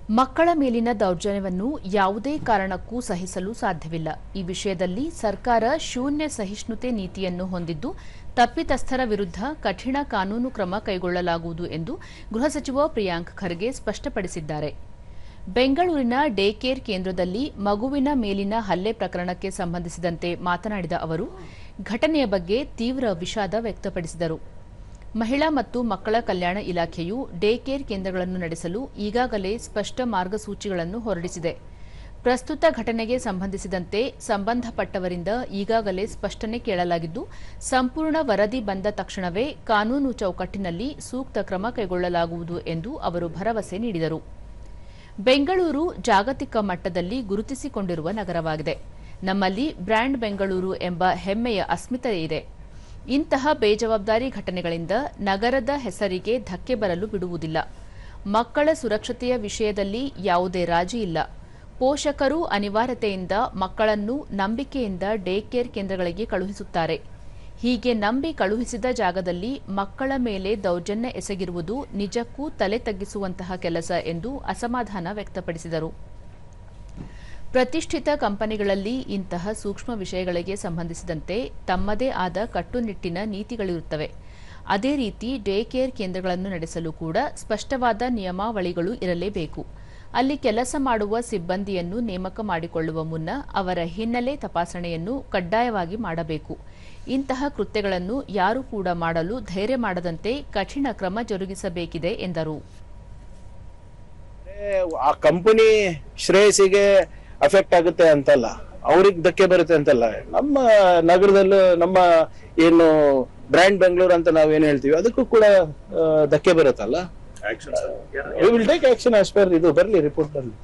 ಮಕ್ಕಳ ಮೇಲಿನ ದೌರ್ಜನ್ಯವನ್ನು ಯಾವುದೇ ಕಾರಣಕ್ಕೂ ಸಹಿಸಲು ಸಾಧ್ಯವಿಲ್ಲ. ಈ ವಿಷಯದಲ್ಲಿ ಸರ್ಕಾರ ಶೂನ್ಯ ಸಹಿಷ್ಣುತೆ ನೀತಿಯನ್ನು ಹೊಂದಿದ್ದು, ತಪ್ಪಿತಸ್ಥರ ವಿರುದ್ಧ ಕಠಿಣ ಕಾನೂನು ಕ್ರಮ ಕೈಗೊಳ್ಳಲಾಗುವುದು ಎಂದು ಗೃಹ ಸಚಿವ ಪ್ರಿಯಾಂಕ್ ಖರ್ಗೆ ಸ್ಪಷ್ಟಪಡಿಸಿದ್ದಾರೆ. ಬೆಂಗಳೂರಿನ ಡೇ ಕೇರ್ ಕೇಂದ್ರದಲ್ಲಿ ಮಗುವಿನ ಮೇಲಿನ ಹಲ್ಲೆ ಪ್ರಕರಣಕ್ಕೆ ಸಂಬಂಧಿಸಿದಂತೆ ಮಾತನಾಡಿದ ಅವರು, ಘಟನೆಯ ಬಗ್ಗೆ ತೀವ್ರ ವಿಷಾದ ವ್ಯಕ್ತಪಡಿಸಿದರು. ಮಹಿಳಾ ಮತ್ತು ಮಕ್ಕಳ ಕಲ್ಯಾಣ ಇಲಾಖೆಯು ಡೇ ಕೇರ್ ಕೇಂದ್ರಗಳನ್ನು ನಡೆಸಲು ಈಗಾಗಲೇ ಸ್ಪಷ್ಟ ಮಾರ್ಗಸೂಚಿಗಳನ್ನು ಹೊರಡಿಸಿದೆ. ಪ್ರಸ್ತುತ ಘಟನೆಗೆ ಸಂಬಂಧಿಸಿದಂತೆ ಸಂಬಂಧಪಟ್ಟವರಿಂದ ಈಗಾಗಲೇ ಸ್ಪಷ್ಟನೆ ಕೇಳಲಾಗಿದ್ದು, ಸಂಪೂರ್ಣ ವರದಿ ಬಂದ ತಕ್ಷಣವೇ ಕಾನೂನು ಚೌಕಟ್ಟಿನಲ್ಲಿ ಸೂಕ್ತ ಕ್ರಮ ಕೈಗೊಳ್ಳಲಾಗುವುದು ಎಂದು ಅವರು ಭರವಸೆ ನೀಡಿದರು. ಬೆಂಗಳೂರು ಜಾಗತಿಕ ಮಟ್ಟದಲ್ಲಿ ಗುರುತಿಸಿಕೊಂಡಿರುವ ನಗರವಾಗಿದೆ. ನಮ್ಮಲ್ಲಿ ಬ್ರ್ಯಾಂಡ್ ಬೆಂಗಳೂರು ಎಂಬ ಹೆಮ್ಮೆಯ ಅಸ್ಮಿತೆ ಇದೆ. ಇಂತಹ ಬೇಜವಾಬ್ದಾರಿ ಘಟನೆಗಳಿಂದ ನಗರದ ಹೆಸರಿಗೆ ಧಕ್ಕೆ ಬರಲು ಬಿಡುವುದಿಲ್ಲ. ಮಕ್ಕಳ ಸುರಕ್ಷತೆಯ ವಿಷಯದಲ್ಲಿ ಯಾವುದೇ ರಾಜಿ ಇಲ್ಲ. ಪೋಷಕರು ಅನಿವಾರ್ಯತೆಯಿಂದ ಮಕ್ಕಳನ್ನು ನಂಬಿಕೆಯಿಂದ ಡೇ ಕೇರ್ ಕೇಂದ್ರಗಳಿಗೆ ಕಳುಹಿಸುತ್ತಾರೆ. ಹೀಗೆ ನಂಬಿ ಕಳುಹಿಸಿದ ಜಾಗದಲ್ಲಿ ಮಕ್ಕಳ ಮೇಲೆ ದೌರ್ಜನ್ಯ ಎಸಗಿರುವುದು ನಿಜಕ್ಕೂ ತಲೆ ತಗ್ಗಿಸುವಂತಹ ಕೆಲಸ ಎಂದು ಅಸಮಾಧಾನ ವ್ಯಕ್ತಪಡಿಸಿದರು. ಪ್ರತಿಷ್ಠಿತ ಕಂಪನಿಗಳಲ್ಲಿ ಇಂತಹ ಸೂಕ್ಷ್ಮ ವಿಷಯಗಳಿಗೆ ಸಂಬಂಧಿಸಿದಂತೆ ತಮ್ಮದೇ ಆದ ಕಟ್ಟುನಿಟ್ಟಿನ ನೀತಿಗಳಿರುತ್ತವೆ. ಅದೇ ರೀತಿ ಡೇ ಕೇರ್ ಕೇಂದ್ರಗಳನ್ನು ನಡೆಸಲು ಕೂಡ ಸ್ಪಷ್ಟವಾದ ನಿಯಮಾವಳಿಗಳು ಇರಲೇಬೇಕು. ಅಲ್ಲಿ ಕೆಲಸ ಮಾಡುವ ಸಿಬ್ಬಂದಿಯನ್ನು ನೇಮಕ ಮಾಡಿಕೊಳ್ಳುವ ಮುನ್ನ ಅವರ ಹಿನ್ನೆಲೆ ತಪಾಸಣೆಯನ್ನು ಕಡ್ಡಾಯವಾಗಿ ಮಾಡಬೇಕು. ಇಂತಹ ಕೃತ್ಯಗಳನ್ನು ಯಾರೂ ಕೂಡ ಮಾಡಲು ಧೈರ್ಯ ಮಾಡದಂತೆ ಕಠಿಣ ಕ್ರಮ ಜರುಗಿಸಬೇಕಿದೆ ಎಂದರು. ಆ ಕಂಪನಿ ಶ್ರೇಯಸ್ಸಿಗೆ ಅಫೆಕ್ಟ್ ಆಗುತ್ತೆ ಅಂತಲ್ಲ, ಅವ್ರಿಗೆ ಧಕ್ಕೆ ಬರುತ್ತೆ ಅಂತಲ್ಲ. ನಮ್ಮ ನಗರದಲ್ಲೂ ನಮ್ಮ ಏನು ಬ್ರ್ಯಾಂಡ್ ಬೆಂಗಳೂರು ಅಂತ ನಾವೇನ್ ಹೇಳ್ತೀವಿ ಅದಕ್ಕೂ ಕೂಡ ಧಕ್ಕೆ ಬರುತ್ತಲ್ಲ. We will take action as per ಇದು ಬರಲಿ ರಿಪೋರ್ಟ್ ಬರಲಿ.